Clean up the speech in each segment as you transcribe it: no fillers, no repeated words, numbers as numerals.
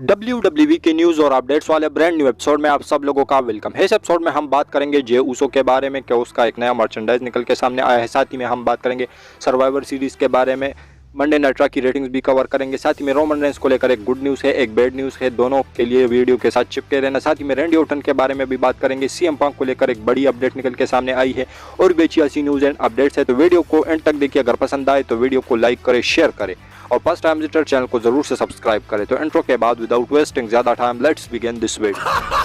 WWE के news और updates वाले ब्रांड न्यू एपिसोड में आप सब लोगों का वेलकम है। इस एपिसोड में हम बात करेंगे जे ऊसो के बारे में कि उसका एक नया मर्चेंडाइज निकल के सामने आया है। साथ ही में हम बात करेंगे सर्वाइवर सीरीज़ के बारे में, मंडे नाइट रॉ की रेटिंग्स भी कवर करेंगे। साथ ही में रोमन रेंस को लेकर एक गुड न्यूज़ है, एक बैड न्यूज़ है, दोनों के लिए वीडियो के साथ चिपके रहना। साथ ही में रैंडी ऑर्टन के बारे में भी बात करेंगे। सीएम पंक को लेकर एक बड़ी अपडेट निकल के सामने आई है और भी अच्छी अच्छी न्यूज़ एंड अपडेट्स है। तो वीडियो को एंड तक देखिए। अगर पसंद आए तो वीडियो को लाइक करें, शेयर करें और फर्स्ट टाइम विजिटर चैनल को जरूर से सब्सक्राइब करें। तो इंट्रो के बाद विदाउट वेस्टिंग ज्यादा time let's begin this video.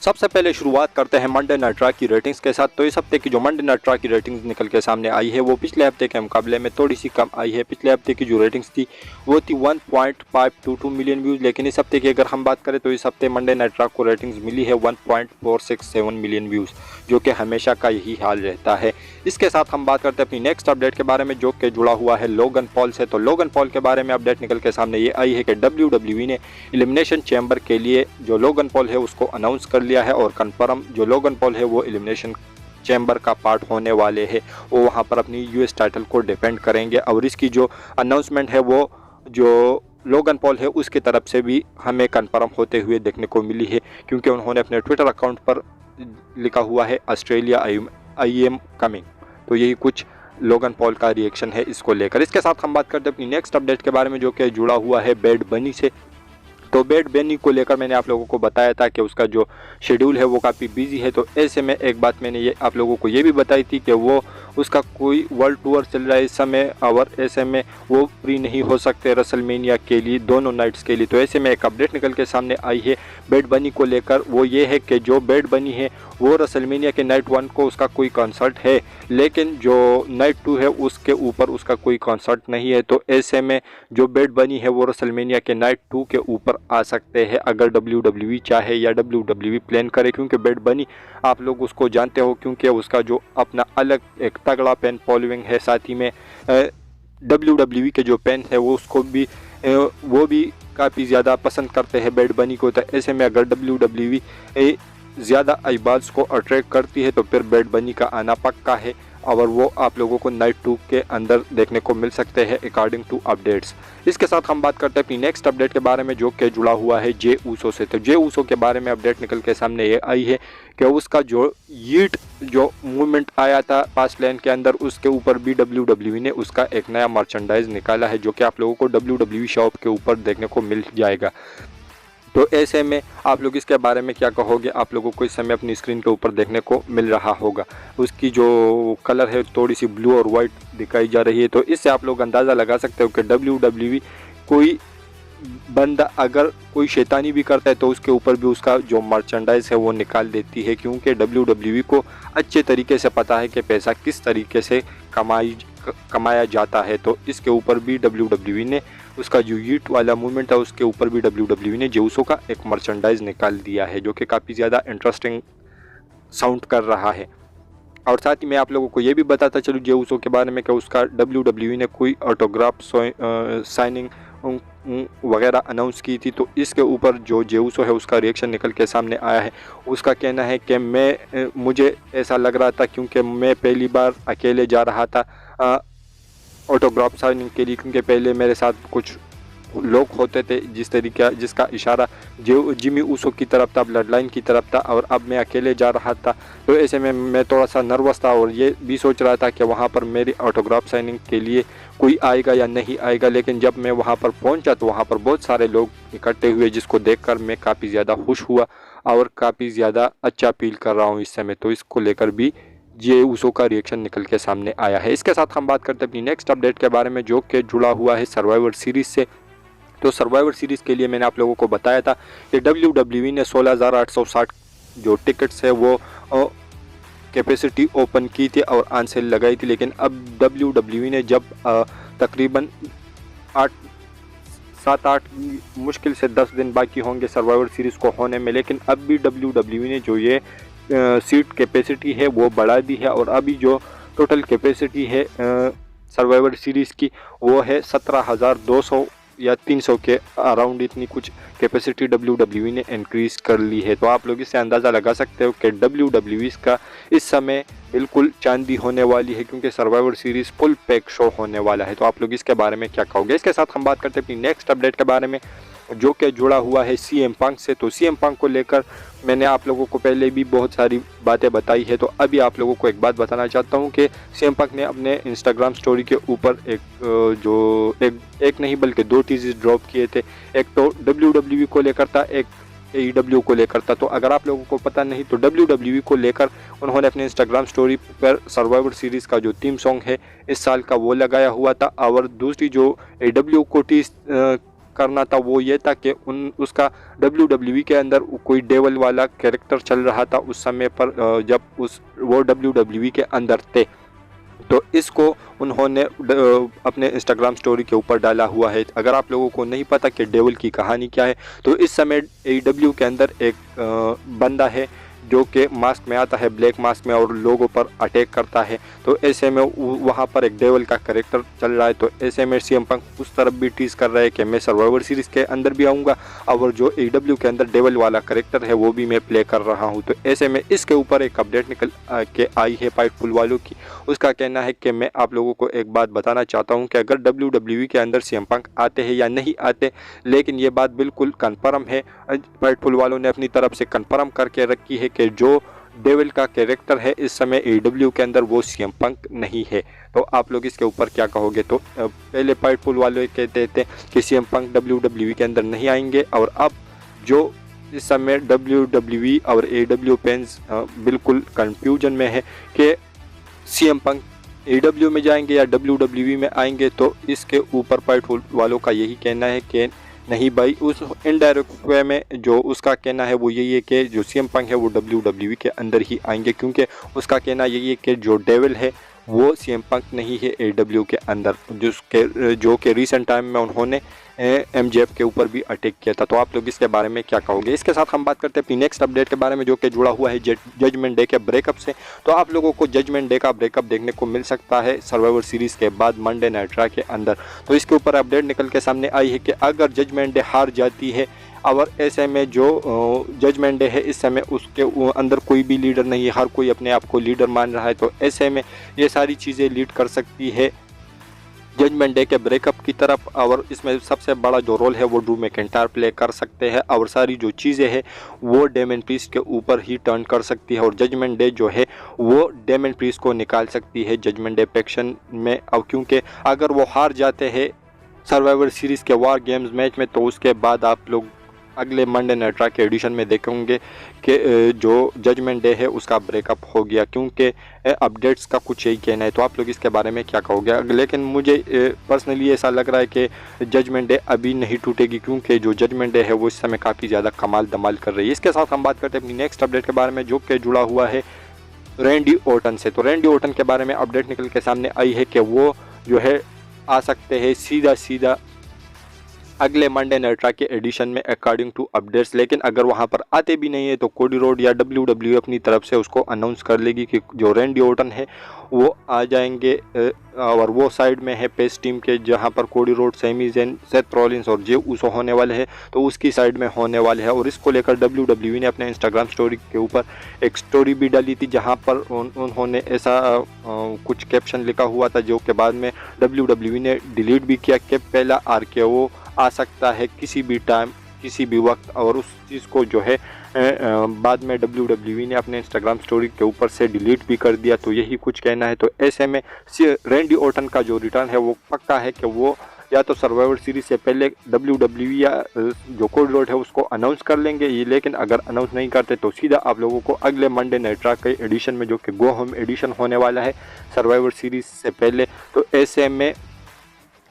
सबसे पहले शुरुआत करते हैं मंडे नाइट रॉ की रेटिंग्स के साथ। तो इस हफ्ते की जो मंडे नाइट रॉ की रेटिंग्स निकल के सामने आई है वो पिछले हफ्ते के मुकाबले में थोड़ी सी कम आई है। पिछले हफ्ते की जो रेटिंग्स थी वो थी 1.522 मिलियन व्यूज़, लेकिन इस हफ्ते की अगर हम बात करें तो इस हफ्ते मंडे नाइट रॉ को रेटिंग्स मिली है 1.467 मिलियन व्यूज़, जो कि हमेशा का यही हाल रहता है। इसके साथ हम बात करते हैं अपनी नेक्स्ट अपडेट के बारे में, जो कि जुड़ा हुआ है लोगन पॉल से। तो लोगन पॉल के बारे में अपडेट निकल के सामने ये आई है कि WWE ने एलिमिनेशन चैम्बर के लिए जो लोगन पॉल है उसको अनाउंस कर लिया है और कन्फर्म जो लोगन पॉल है वो एलिमिनेशन चैम्बर का पार्ट होने वाले हैं। वो वहाँ पर अपनी यूएस टाइटल को डिफेंड करेंगे और इसकी जो अनाउंसमेंट है वो जो लोगन पॉल है उसकी तरफ से भी हमें कन्फर्म होते हुए देखने को मिली है, क्योंकि उन्होंने अपने ट्विटर अकाउंट पर लिखा हुआ है ऑस्ट्रेलिया आई एम कमिंग। तो यही कुछ लोगन पॉल का रिएक्शन है इसको लेकर। इसके साथ हम बात करते हैं अपनी नेक्स्ट अपडेट के बारे में, जो कि जुड़ा हुआ है बैड बनी से। तो बैड बनी को लेकर मैंने आप लोगों को बताया था कि उसका जो शेड्यूल है वो काफ़ी बिजी है। तो ऐसे में एक बात मैंने ये आप लोगों को ये भी बताई थी कि वो उसका कोई वर्ल्ड टूर चल रहा है इस समय और ऐसे में वो फ्री नहीं हो सकते रेसलमेनिया के लिए, दोनों नाइट्स के लिए। तो ऐसे में एक अपडेट निकल के सामने आई है बैड बनी को लेकर। वो ये है कि जो बैड बनी है वो रेसलमेनिया के नाइट 1 को उसका कोई कॉन्सर्ट है, लेकिन जो नाइट 2 है उसके ऊपर उसका कोई कॉन्सर्ट नहीं है। तो ऐसे में जो बैड बनी है वो रेसलमेनिया के नाइट 2 के ऊपर आ सकते हैं अगर WWE चाहे या WWE प्लान करे, क्योंकि बैड बनी आप लोग उसको जानते हो क्योंकि उसका जो अपना अलग एक तगड़ा फैन फॉलोइंग है। साथ ही में WWE के जो फैन है वो उसको भी वो भी काफ़ी ज़्यादा पसंद करते हैं बैड बनी को। तो ऐसे में अगर WWE ज़्यादा आईबाल्स को अट्रैक्ट करती है तो फिर बैड बनी का आना पक्का है और वो आप लोगों को नाइट 2 के अंदर देखने को मिल सकते हैं अकॉर्डिंग टू अपडेट्स। इसके साथ हम बात करते हैं अपनी नेक्स्ट अपडेट के बारे में, जो कि जुड़ा हुआ है जे ऊसो से। तो जे ऊसो के बारे में अपडेट निकल के सामने ये आई है कि उसका जो यीट जो मूवमेंट आया था पास्ट लाइन के अंदर उसके ऊपर भी WWE ने उसका एक नया मर्चेंडाइज निकाला है, जो कि आप लोगों को WWE शॉप के ऊपर देखने को मिल जाएगा। तो ऐसे में आप लोग इसके बारे में क्या कहोगे? आप लोगों को इस समय अपनी स्क्रीन के ऊपर देखने को मिल रहा होगा। उसकी जो कलर है थोड़ी सी ब्लू और वाइट दिखाई जा रही है। तो इससे आप लोग अंदाज़ा लगा सकते हो कि WWE कोई बंदा अगर कोई शैतानी भी करता है तो उसके ऊपर भी उसका जो मर्चेंडाइज है वो निकाल देती है, क्योंकि WWE को अच्छे तरीके से पता है कि पैसा किस तरीके से कमाया जाता है। तो इसके ऊपर भी WWE ने उसका जो यीट वाला मूवमेंट है उसके ऊपर भी WWE ने जेऊसो का एक मर्चेंडाइज निकाल दिया है, जो कि काफ़ी ज़्यादा इंटरेस्टिंग साउंड कर रहा है। और साथ ही मैं आप लोगों को ये भी बताता चलूँ जेऊसो के बारे में कि उसका WWE ने कोई ऑटोग्राफ साइनिंग वगैरह अनाउंस की थी। तो इसके ऊपर जो जेऊसो है उसका रिएक्शन निकल के सामने आया है। उसका कहना है कि मुझे ऐसा लग रहा था क्योंकि मैं पहली बार अकेले जा रहा था ऑटोग्राफ साइनिंग के लिए, क्योंकि पहले मेरे साथ कुछ लोग होते थे जिसका इशारा जो जिमी ऊसो की तरफ था, ब्लड लाइन की तरफ था, और अब मैं अकेले जा रहा था। तो ऐसे में मैं थोड़ा सा नर्वस था और ये भी सोच रहा था कि वहाँ पर मेरी ऑटोग्राफ साइनिंग के लिए कोई आएगा या नहीं आएगा। लेकिन जब मैं वहाँ पर पहुँचा तो वहाँ पर बहुत सारे लोग इकट्ठे हुए, जिसको देखकर मैं काफ़ी ज़्यादा खुश हुआ और काफ़ी ज़्यादा अच्छा फील कर रहा हूँ इस समय। तो इसको लेकर भी जे ऊसो का रिएक्शन निकल के सामने आया है। इसके साथ हम बात करते हैं अपनी नेक्स्ट अपडेट के बारे में, जो कि जुड़ा हुआ है सर्वाइवर सीरीज़ से। तो सर्वाइवर सीरीज़ के लिए मैंने आप लोगों को बताया था कि WWE ने 16,860 जो टिकट्स है वो कैपेसिटी ओपन की थी और ऑन सेल लगाई थी। लेकिन अब WWE ने जब तकरीबन 7-8 मुश्किल से 10 दिन बाकी होंगे सर्वाइवर सीरीज़ को होने में, लेकिन अब भी WWE ने जो ये सीट कैपेसिटी है वो बढ़ा दी है और अभी जो टोटल कैपेसिटी है सर्वाइवर सीरीज़ की वो है 17,200 या 300 के अराउंड इतनी कुछ कैपेसिटी WWE ने इंक्रीज कर ली है। तो आप लोग इससे अंदाज़ा लगा सकते हो कि WWE का इस समय बिल्कुल चांदी होने वाली है, क्योंकि survivor series full pack show होने वाला है। तो आप लोग इसके बारे में क्या कहोगे? इसके साथ हम बात करते हैं अपनी नेक्स्ट अपडेट के बारे में, जो कि जुड़ा हुआ है CM पंक से। तो CM पंक को लेकर मैंने आप लोगों को पहले भी बहुत सारी बातें बताई है, तो अभी आप लोगों को एक बात बताना चाहता हूं कि CM पंक ने अपने इंस्टाग्राम स्टोरी के ऊपर एक नहीं बल्कि 2 टीजर ड्रॉप किए थे। एक तो WWE को लेकर था, एक AEW को लेकर था। तो अगर आप लोगों को पता नहीं तो WWE को लेकर उन्होंने अपने इंस्टाग्राम स्टोरी पर सर्वाइवर सीरीज़ का जो थीम सॉन्ग है इस साल का वो लगाया हुआ था। और दूसरी जो AEW को टीज करना था वो ये था कि उसका WWE के अंदर कोई डेवल वाला कैरेक्टर चल रहा था उस समय पर, जब वो WWE के अंदर थे। तो इसको उन्होंने अपने इंस्टाग्राम स्टोरी के ऊपर डाला हुआ है। अगर आप लोगों को नहीं पता कि डेवल की कहानी क्या है, तो इस समय AEW के अंदर एक बंदा है जो कि मास्क में आता है, ब्लैक मास्क में, और लोगों पर अटैक करता है। तो ऐसे में वहाँ पर एक डेवल का कैरेक्टर चल रहा है। तो ऐसे में CM पंक उस तरफ भी टीज कर रहा है कि मैं सर्वाइवर सीरीज़ के अंदर भी आऊँगा और जो AEW के अंदर डेवल वाला कैरेक्टर है वो भी मैं प्ले कर रहा हूँ। तो ऐसे में इसके ऊपर एक अपडेट निकल के आई है फाइटफुल वालों की। उसका कहना है कि मैं आप लोगों को एक बात बताना चाहता हूँ कि अगर WWE के अंदर CM पंक आते हैं या नहीं आते, लेकिन ये बात बिल्कुल कन्फर्म है, फाइटफुल वालों ने अपनी तरफ से कन्फर्म करके रखी है कि जो डेविल का कैरेक्टर है इस समय AEW के अंदर वो CM पंक नहीं है। तो आप लोग इसके ऊपर क्या कहोगे? तो पहले फाइटफुल वाले कहते थे कि CM पंक WWE के अंदर नहीं आएंगे, और अब जो इस समय WWE और AEW फैंस बिल्कुल कंफ्यूजन में है कि CM पंक AEW में जाएंगे या WWE में आएंगे। तो इसके ऊपर फाइटफुल वालों का यही कहना है कि नहीं भाई, उस इनडायरेक्ट वे में जो उसका कहना है वो यही है कि जो CM पंक है वो WWE के अंदर ही आएंगे, क्योंकि उसका कहना यही है कि जो डेविल है वो CM पंक नहीं है AEW के अंदर, जो कि रिसेंट टाइम में उन्होंने MJF के ऊपर भी अटैक किया था। तो आप लोग इसके बारे में क्या कहोगे? इसके साथ हम बात करते हैं अपनी नेक्स्ट अपडेट के बारे में, जो कि जुड़ा हुआ है जजमेंट डे के ब्रेकअप से। तो आप लोगों को जजमेंट डे का ब्रेकअप देखने को मिल सकता है सर्वाइवर सीरीज़ के बाद मंडे नाइट रॉ के अंदर। तो इसके ऊपर अपडेट निकल के सामने आई है कि अगर जजमेंट डे हार जाती है, और ऐसे में जो जजमेंट डे है इस समय उसके अंदर कोई भी लीडर नहीं है, हर कोई अपने आप को लीडर मान रहा है। तो ऐसे में ये सारी चीज़ें लीड कर सकती है जजमेंट डे के ब्रेकअप की तरफ, और इसमें सबसे बड़ा जो रोल है वो ड्रू मैकिंटायर प्ले कर सकते हैं, और सारी जो चीज़ें हैं वो डेमन प्रीस्ट के ऊपर ही टर्न कर सकती है, और जजमेंट डे जो है वो डेमन प्रीस्ट को निकाल सकती है जजमेंट डे फैक्शन में। और क्योंकि अगर वो हार जाते हैं सर्वाइवर सीरीज़ के वार गेम्स मैच में, तो उसके बाद आप लोग अगले मंडे नाइट रॉ के एडिशन में देखेंगे कि जो जजमेंट डे है उसका ब्रेकअप हो गया, क्योंकि अपडेट्स का कुछ यही कहना है। तो आप लोग इसके बारे में क्या कहोगे? लेकिन मुझे पर्सनली ऐसा लग रहा है कि जजमेंट डे अभी नहीं टूटेगी, क्योंकि जो जजमेंट डे है वो इस समय काफ़ी ज़्यादा कमाल धमाल कर रही है। इसके साथ हम बात करते हैं अपनी नेक्स्ट अपडेट के बारे में, जो कि जुड़ा हुआ है रैंडी ऑर्टन से। तो रैंडी ऑर्टन के बारे में अपडेट निकल के सामने आई है कि वो जो है आ सकते हैं सीधा अगले मंडे नाइट रॉ के एडिशन में अकॉर्डिंग टू अपडेट्स। लेकिन अगर वहां पर आते भी नहीं है तो कोडी रोड या WWE अपनी तरफ से उसको अनाउंस कर लेगी कि जो रैंडी ऑर्टन है वो आ जाएंगे, और वो साइड में है पेस टीम के, जहां पर Cody Rhodes, Sami Zayn, Seth Rollins और जे उसो होने वाले हैं, तो उसकी साइड में होने वाले हैं। और इसको लेकर WWE ने अपने इंस्टाग्राम स्टोरी के ऊपर एक स्टोरी भी डाली थी, जहां पर उन्होंने ऐसा कुछ कैप्शन लिखा हुआ था, जो के बाद में WWE ने डिलीट भी किया कि पहला RKO आ सकता है किसी भी टाइम, किसी भी वक्त, और उस चीज़ को जो है बाद में WWE ने अपने इंस्टाग्राम स्टोरी के ऊपर से डिलीट भी कर दिया। तो यही कुछ कहना है। तो ऐसे में रैंडी ऑर्टन का जो रिटर्न है वो पक्का है कि वो या तो सर्वाइवर सीरीज से पहले WWE या जो कोडी रोड है उसको अनाउंस कर लेंगे ये, लेकिन अगर अनाउंस नहीं करते तो सीधा आप लोगों को अगले मंडे नाइट रॉ के एडिशन में, जो कि गो होम एडिशन होने वाला है सर्वाइवर सीरीज से पहले, तो ऐसे में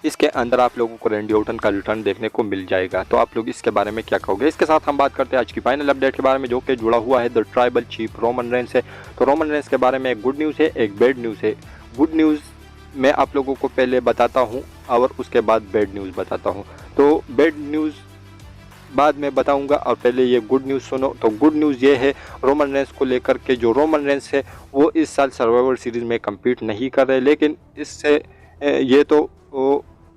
इसके अंदर आप लोगों को रैंडी ऑर्टन का रिटर्न देखने को मिल जाएगा। तो आप लोग इसके बारे में क्या कहोगे? इसके साथ हम बात करते हैं आज की फाइनल अपडेट के बारे में, जो कि जुड़ा हुआ है the tribal chief Roman Reigns से। तो रोमन रेंस के बारे में एक गुड न्यूज़ है, एक बैड न्यूज़ है। गुड न्यूज़ मैं आप लोगों को पहले बताता हूँ और उसके बाद बैड न्यूज़ बताता हूँ। तो बैड न्यूज़ बाद में बताऊंगा और पहले ये गुड न्यूज़ सुनो। तो गुड न्यूज़ ये है रोमन रेंस को लेकर के, जो रोमन रेंस है वो इस साल सर्वाइवर सीरीज़ में कम्पीट नहीं कर रहे, लेकिन इससे ये तो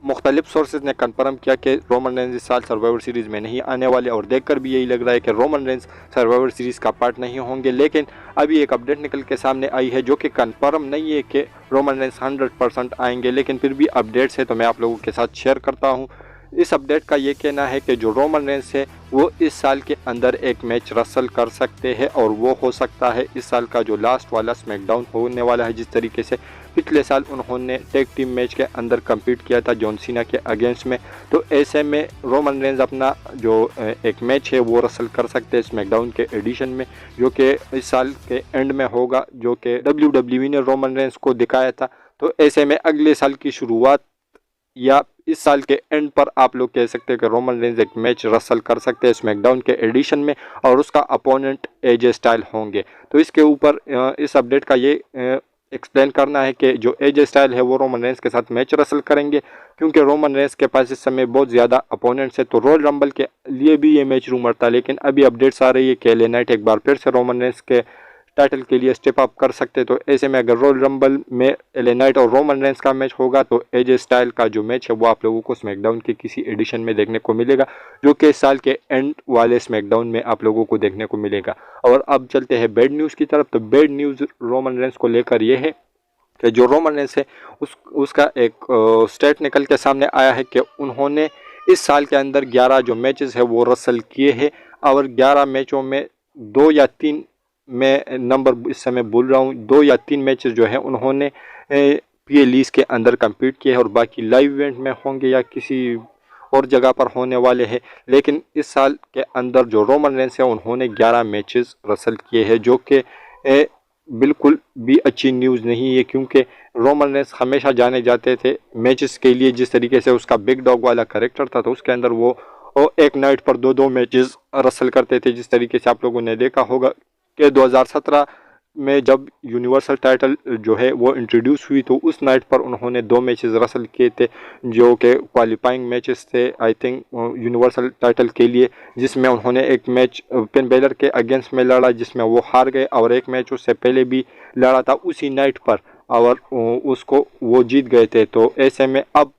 मुख्तलिफ सोर्सेज ने कन्फर्म किया कि रोमन रेंज इस साल सर्वाइवर सीरीज़ में नहीं आने वाले और देखकर भी यही लग रहा है कि रोमन रेंज सर्वाइवर सीरीज़ का पार्ट नहीं होंगे। लेकिन अभी एक अपडेट निकल के सामने आई है जो कि कन्फर्म नहीं है कि रोमन रेंज 100% आएंगे, लेकिन फिर भी अपडेट्स है तो मैं आप लोगों के साथ शेयर करता हूँ। इस अपडेट का ये कहना है कि जो रोमन रेंज है वो इस साल के अंदर एक मैच रसल कर सकते हैं और वो हो सकता है इस साल का जो लास्ट वाला स्मैकडाउन होने वाला है। जिस तरीके से पिछले साल उन्होंने टैग टीम मैच के अंदर कम्पीट किया था जॉन सीना के अगेंस्ट में, तो ऐसे में रोमन रेंज अपना जो एक मैच है वो रसल कर सकते हैं स्मैकडाउन के एडिशन में, जो कि इस साल के एंड में होगा, जो कि WWE ने रोमन रेंज को दिखाया था। तो ऐसे में अगले साल की शुरुआत या इस साल के एंड पर आप लोग कह सकते हैं कि रोमन रेंज एक मैच रसल कर सकते हैं स्मैकडाउन के एडिशन में और उसका अपोनेंट एजे स्टाइल होंगे। तो इसके ऊपर इस अपडेट का ये एक्सप्लेन करना है कि जो एजे स्टाइल है वो रोमन रेंज के साथ मैच रसल करेंगे, क्योंकि रोमन रेंज के पास इस समय बहुत ज़्यादा अपोनेंट्स है। तो रॉयल रंबल के लिए भी ये मैच रूमर था, लेकिन अभी अपडेट्स आ रही है कि एलए नाइट एक बार फिर से रोमन रेंज के टाइटल के लिए स्टेप अप कर सकते। तो ऐसे में अगर रॉयल रंबल में एलए नाइट और रोमन रेंज का मैच होगा तो एजे स्टाइल का जो मैच है वो आप लोगों को स्मैकडाउन के किसी एडिशन में देखने को मिलेगा, जो कि इस साल के एंड वाले स्मैकडाउन में आप लोगों को देखने को मिलेगा। और अब चलते हैं बैड न्यूज़ की तरफ। तो बैड न्यूज़ रोमन रेंज को लेकर ये है कि जो रोमन रेंज है उसका एक स्टेट निकल के सामने आया है कि उन्होंने इस साल के अंदर 11 जो मैचेस है वो रसल किए हैं और 11 मैचों में 2 या 3, मैं नंबर इस समय बोल रहा हूँ, 2 या 3 मैचेस जो है उन्होंने पीए लीज के अंदर कम्पीट किए हैं और बाकी लाइव इवेंट में होंगे या किसी और जगह पर होने वाले हैं। लेकिन इस साल के अंदर जो रोमन रेंज है उन्होंने 11 मैचेस रसल किए हैं, जो कि बिल्कुल भी अच्छी न्यूज़ नहीं है, क्योंकि रोमन रेंज हमेशा जाने जाते थे मैचेस के लिए। जिस तरीके से उसका बिग डॉग वाला कैरेक्टर था तो उसके अंदर वो एक नाइट पर 2-2 मैचेस रसल करते थे। जिस तरीके से आप लोगों ने देखा होगा कि 2017 में जब यूनिवर्सल टाइटल जो है वो इंट्रोड्यूस हुई तो उस नाइट पर उन्होंने 2 मैचेस रसल किए थे, जो कि क्वालिफाइंग मैचेस थे आई थिंक यूनिवर्सल टाइटल के लिए, जिसमें उन्होंने एक मैच फिन बेलर के अगेंस्ट में लड़ा जिसमें वो हार गए और एक मैच उससे पहले भी लड़ा था उसी नाइट पर और उसको वो जीत गए थे। तो ऐसे में अब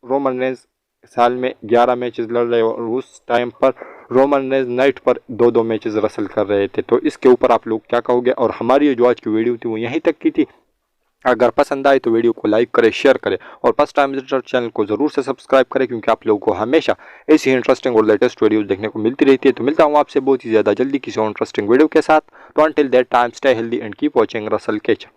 रोमन रेंज साल में 11 मैचेस लड़ रहे और उस टाइम पर रोमन रेंज नाइट पर 2-2 मैचेस रसल कर रहे थे। तो इसके ऊपर आप लोग क्या कहोगे? और हमारी ये जो आज की वीडियो थी वो यहीं तक की थी। अगर पसंद आए तो वीडियो को लाइक करें, शेयर करें और फर्स्ट टाइम विजिटर चैनल को जरूर से सब्सक्राइब करें, क्योंकि आप लोगों को हमेशा ऐसी इंटरेस्टिंग और लेटेस्ट वीडियोस देखने को मिलती रहती है। तो मिलता हूँ आपसे बहुत ही ज़्यादा जल्दी किसी और इंटरेस्टिंग वीडियो के साथ। तो until that time stay healthy and keep watching Russell ketchup.